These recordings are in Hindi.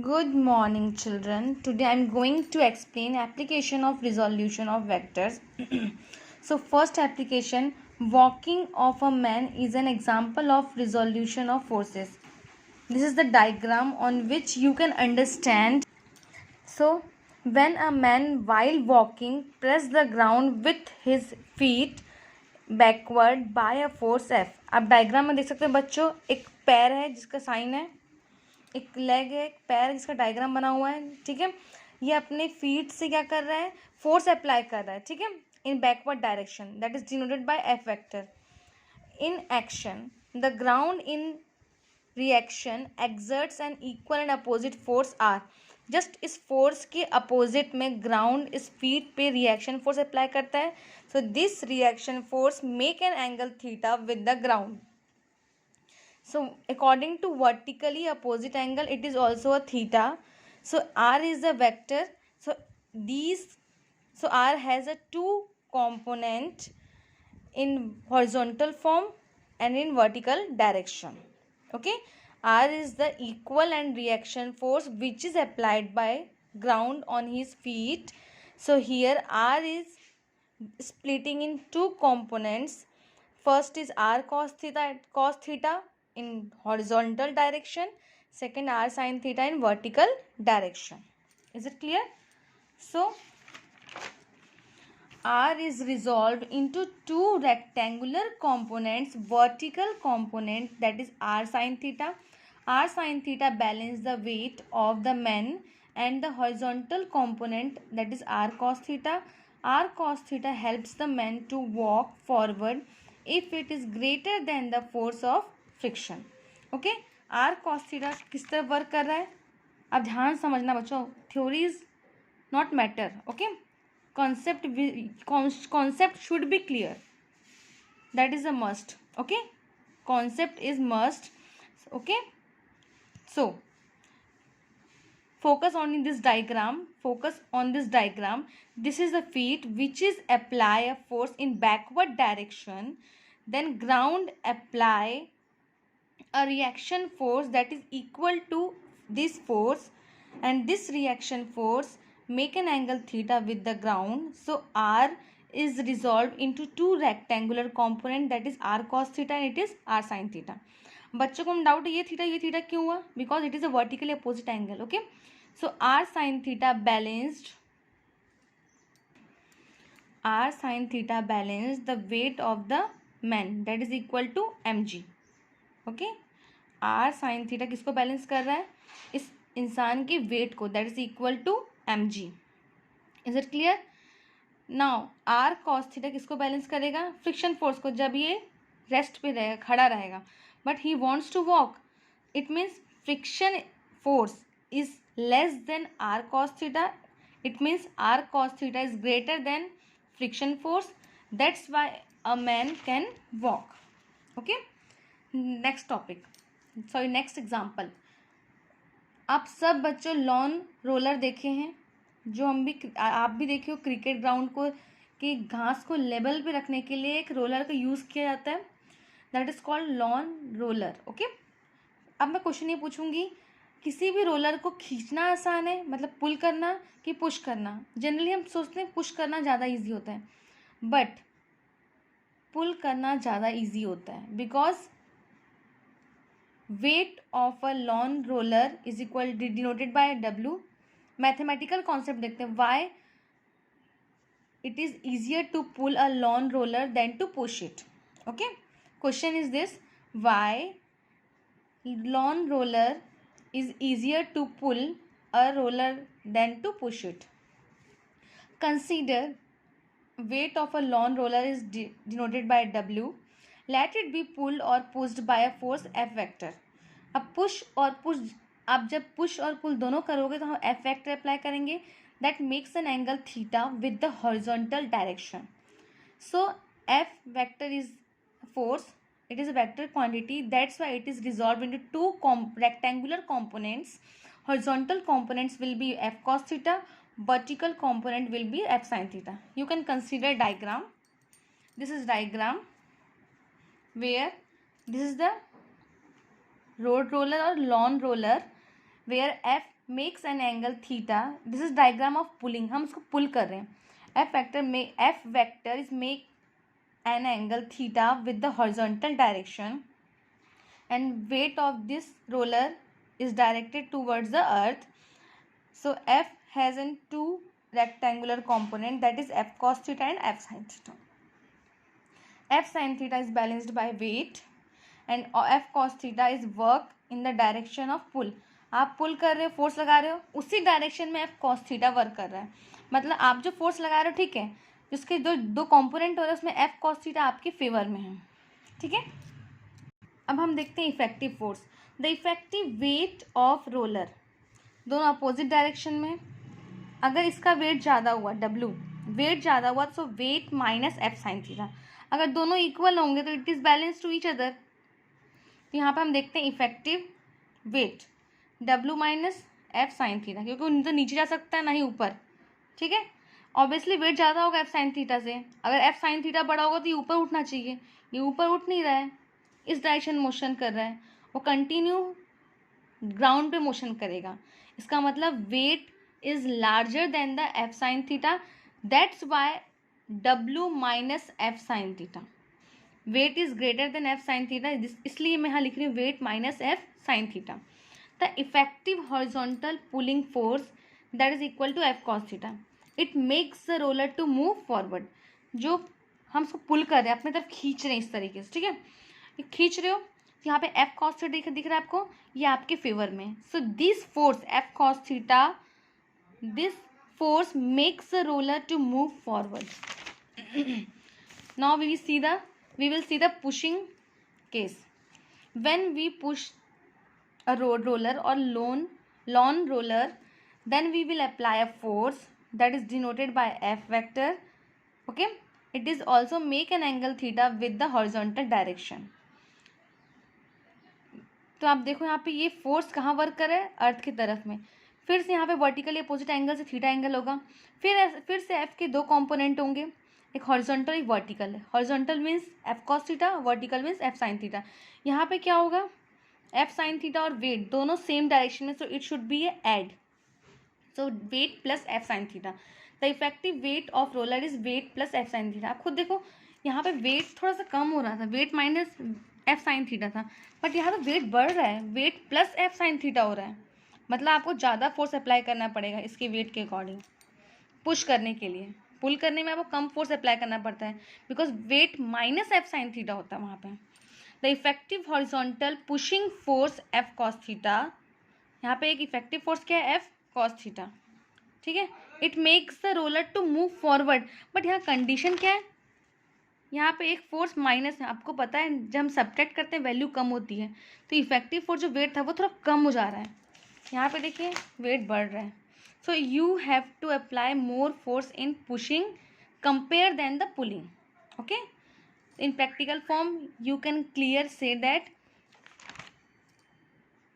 Good morning, children. Today I am going to explain application of resolution of vectors. So first application, walking of a man is an example of resolution of forces. This is the diagram on which you can understand. So when a man while walking press the ground with his feet backward by a force F. आप डायग्राम में देख सकते हैं बच्चों, एक पैर है जिसका साइन है, एक लेग है, एक पैर है जिसका डायग्राम बना हुआ है, ठीक है। ये अपने फीट से क्या कर रहा है, फोर्स अप्लाई कर रहा है, ठीक है, in backward direction, that is denoted by F vector. In action the ground in reaction exerts an equal and opposite force R. Just इस फोर्स के अपोजिट में ग्राउंड इस फीट पे रिएक्शन फोर्स अप्लाई करता है। So this reaction force make an angle theta with the ground. So according to vertically opposite angle, it is also a theta. So r is a vector. So r has a two component in horizontal form and in vertical direction. Okay, r is the equal and reaction force which is applied by ground on his feet. So here r is splitting in two components. First is r cos theta in horizontal direction, second r sin theta in vertical direction. Is it clear? So r is resolved into two rectangular components. Vertical component, that is r sin theta. R sin theta balance the weight of the man, and the horizontal component, that is r cos theta. R cos theta helps the man to walk forward if it is greater than the force of friction. Okay, R cos theta किस तरह वर्क कर रहा है, अब ध्यान समझना बच्चों. Theory is not matter. Okay, concept should be clear, that is a must. Okay, concept is must. Okay, so focus on this diagram. This is the feet which is apply a force in backward direction, then ground apply a reaction force that is equal to this force, and this reaction force make an angle theta with the ground. So r is resolved into two rectangular component, that is r cos theta and it is r sin theta. बच्चों को डाउट है ये थीटा क्यों हुआ, because it is a vertically opposite angle. Okay, so r sin theta balanced the weight of the man, that is equal to mg. Okay, R sine theta किसको बैलेंस कर रहा है, इस इंसान के वेट को, that is equal to M G. Is it clear? Now R cos theta किसको बैलेंस करेगा, फ्रिक्शन फोर्स को, जब ये रेस्ट पे रहेगा, खड़ा रहेगा, but he wants to walk. It means friction force is less than R cos theta. It means R cos theta is greater than friction force. That's why a man can walk. Okay, next topic, sorry next example. आप सब बच्चों लॉन रोलर देखे हैं, जो आप भी देखे हो. क्रिकेट ग्राउंड को कि घास को लेवल पे रखने के लिए एक रोलर का यूज़ किया जाता है, that is called lawn roller. Okay, अब मैं क्वेश्चन ये पूछूंगी, किसी भी रोलर को खींचना आसान है, मतलब पुल करना कि पुश करना. जनरली हम सोचते हैं पुश करना ज़्यादा ईजी होता है, बट पुल करना ज़्यादा ईजी होता है, because weight of a lawn roller is equal denoted by W. Mathematical concept देखते हैं, why it is easier to pull a lawn roller than to push it. Okay, question is this, why lawn roller is easier to pull a roller than to push it. Consider weight of a lawn roller is denoted by W. Let it be pulled or pushed by a force F vector. अब पुश और पुश, आप जब पुश और पुल दोनों करोगे तो हम एफ वेक्टर अप्लाई करेंगे, that makes an angle theta with the horizontal direction. So F vector is force, it is a vector quantity, that's why it is resolved into two rectangular components. Horizontal components will be f cos theta, vertical component will be f sin theta. You can consider diagram. This is diagram where this is the road roller or lawn roller, where F makes an angle theta, this is diagram of pulling, हम उसको पुल कर रहे हैं। F vector is make an angle theta with the horizontal direction and weight of this roller is directed towards the earth. So F has in two rectangular component, that is F cos theta and F sin theta. F sin theta is balanced by weight and F cos theta is work in the direction of pull. आप पुल कर रहे हो, फोर्स लगा रहे हो, उसी डायरेक्शन में F cos थीटा वर्क कर रहा है। मतलब आप जो फोर्स लगा रहे हो, ठीक है, उसके दो कंपोनेंट हो रहे हैं, उसमें F cos थीटा आपके फेवर में है। ठीक है, अब हम देखते हैं effective force. The effective weight of roller, दोनों अपोजिट डायरेक्शन में, अगर इसका वेट ज़्यादा हुआ, W वेट ज़्यादा हुआ, तो weight minus F sine theta. अगर दोनों इक्वल होंगे तो it is balance to each other. तो यहाँ पे हम देखते हैं effective weight W minus F sine theta, क्योंकि तो नीचे जा सकता है ना ही ऊपर। ठीक है, ऑब्वियसली वेट ज़्यादा होगा एफ साइन थीटा से, अगर एफ साइन थीटा बड़ा होगा तो ये ऊपर उठना चाहिए, ये ऊपर उठ नहीं रहा है, इस डायरेक्शन मोशन कर रहा है, वो कंटिन्यू ग्राउंड पे मोशन करेगा। इसका मतलब weight is larger than the F sine theta, that's why W minus F sine theta, weight is greater than F sine theta, इसलिए मैं यहाँ लिख रही हूँ weight minus F sine theta. The effective horizontal pulling force that is equal to F cos theta, it makes the roller to move forward. जो हम उसको पुल कर रहे हैं, अपनी तरफ खींच रहे हैं इस तरीके से, ठीक है, खींच रहे हो, यहाँ पे एफ कॉस थीटा दिख रहा है आपको, ये आपके फेवर में। So this force F cos theta, this force makes the roller to move forward. Now we will see the pushing case. When we push a roller or lawn roller, then we will apply a force that is denoted by F vector. Okay, it is also make an angle theta with the horizontal direction. तो आप देखो यहाँ पे ये फोर्स कहाँ वर्क कर रहा है, अर्थ की तरफ में। फिर से यहाँ पे वर्टिकली अपोजिट एंगल से थीटा एंगल होगा। फिर से एफ के दो कंपोनेंट होंगे, एक हॉरिजॉन्टल एक वर्टिकल है। Horizontal means F cos theta, vertical means F sine theta. यहाँ पे क्या होगा, एफ साइन थीटा और वेट दोनों सेम डायरेक्शन में, so it should be a add, so weight plus F sine theta. The effective weight of roller is weight plus F sine theta. आप खुद देखो यहाँ पे वेट थोड़ा सा कम हो रहा था, wait minus F sine theta था, बट यहाँ तो वेट बढ़ रहा है, wait plus F sine theta हो रहा है। मतलब आपको ज़्यादा फोर्स अप्लाई करना पड़ेगा इसके वेट के अकॉर्डिंग। पुश करने के लिए, पुल करने में आपको कम फोर्स अप्लाई करना पड़ता है, because wait minus F sine theta होता है वहाँ पे। The effective horizontal pushing force F cos theta, यहाँ पे एक इफेक्टिव फोर्स क्या है, एफ कॉस थीटा। ठीक है, it makes the roller to move forward, but यहाँ कंडीशन क्या है, यहाँ पे एक फोर्स माइनस है। आपको पता है जब हम सब्ट्रैक्ट करते हैं वैल्यू कम होती है, तो इफेक्टिव फोर्स जो वेट था वो थोड़ा कम हो जा रहा है। यहाँ पे देखिए वेट बढ़ रहा है, so you have to apply more force in pushing compare than the pulling. Okay, in practical form you can clear see that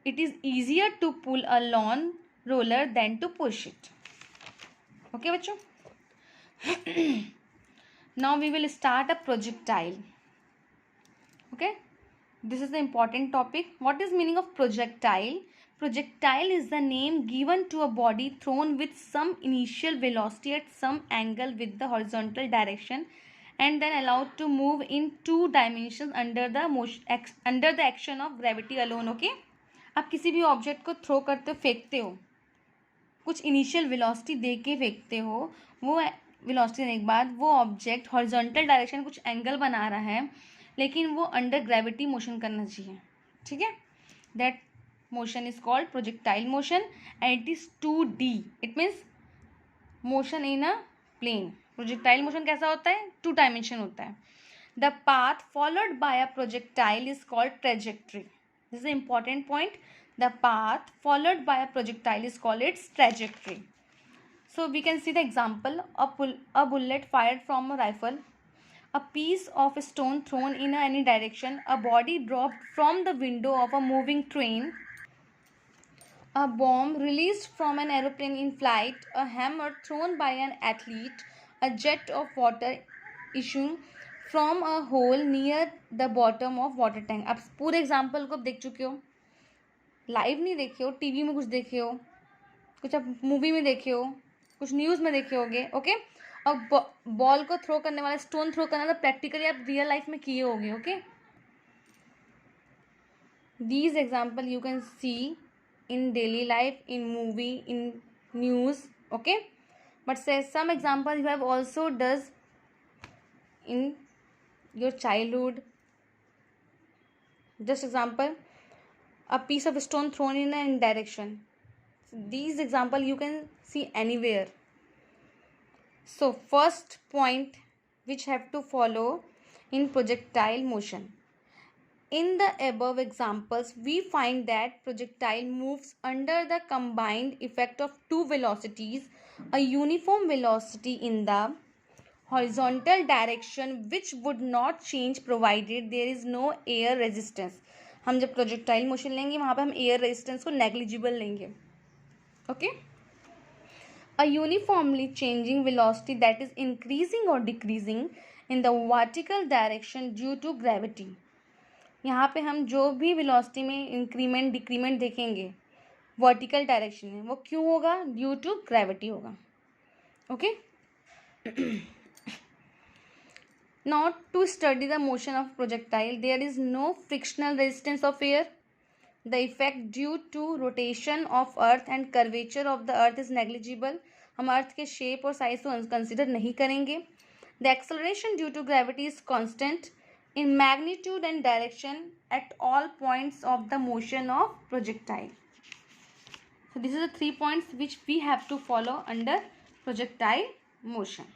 it is easier to pull a lawn roller than to push it. Okay बच्चों, now we will start a projectile. Okay, this is the important topic. What is meaning of projectile? Projectile is the name given to a body thrown with some initial velocity at some angle with the horizontal direction and then allowed to move in two dimensions under the action of gravity alone. Okay, आप किसी भी ऑब्जेक्ट को थ्रो करते हो, फेंकते हो, कुछ इनिशियल वेलोसिटी दे के फेंकते हो, वो वेलोसिटी देने के बाद वो ऑब्जेक्ट हॉरिजॉन्टल डायरेक्शन कुछ एंगल बना रहा है, लेकिन वो अंडर ग्रेविटी मोशन करना चाहिए। ठीक है, that motion is called projectile motion and it is 2D, it means motion in a plane. Projectile motion कैसा होता है, 2 डायमेंशन होता है। The path followed by a projectile is called trajectory. This is important point, the path followed by a projectile is called its trajectory. So we can see the example, a bullet fired from a rifle, a piece of stone thrown in any direction, a body dropped from the window of a moving train, a bomb released from an aeroplane in flight, a hammer thrown by an athlete, a jet of water issuing from a hole near the bottom of water tank. आप पूरे एग्जाम्पल को देख चुके हो, लाइव नहीं देखे हो, टीवी में कुछ देखे हो, कुछ आप मूवी में देखे हो, कुछ न्यूज़ में देखे होगे, ओके। और बॉल को थ्रो करने वाला, स्टोन थ्रो करना, तो प्रैक्टिकली आप रियल लाइफ में किए होगे, okay. These example you can see in daily life, in movie, in news, okay. But say some example you have also does in your childhood. Just example, a piece of stone thrown in a direction. These example you can see anywhere. So first point which have to follow in projectile motion. In the above examples, we find that projectile moves under the combined effect of two velocities, a uniform velocity in the horizontal direction which would not change provided there is no air resistance. हम जब projectile motion लेंगे वहाँ पे हम air resistance को negligible लेंगे, okay. A uniformly changing velocity that is increasing or decreasing in the vertical direction due to gravity. यहाँ पे हम जो भी वेलोसिटी में इंक्रीमेंट डिक्रीमेंट देखेंगे वर्टिकल डायरेक्शन में, वो क्यों होगा? ड्यू टू ग्रेविटी होगा, okay. Not to study the motion of projectile there is no frictional resistance of air, the effect due to rotation of earth and curvature of the earth is negligible. हम अर्थ के शेप और साइज को कंसिडर नहीं करेंगे। The acceleration due to gravity is constant in magnitude and direction at all points of the motion of projectile. So this is the 3 points which we have to follow under projectile motion.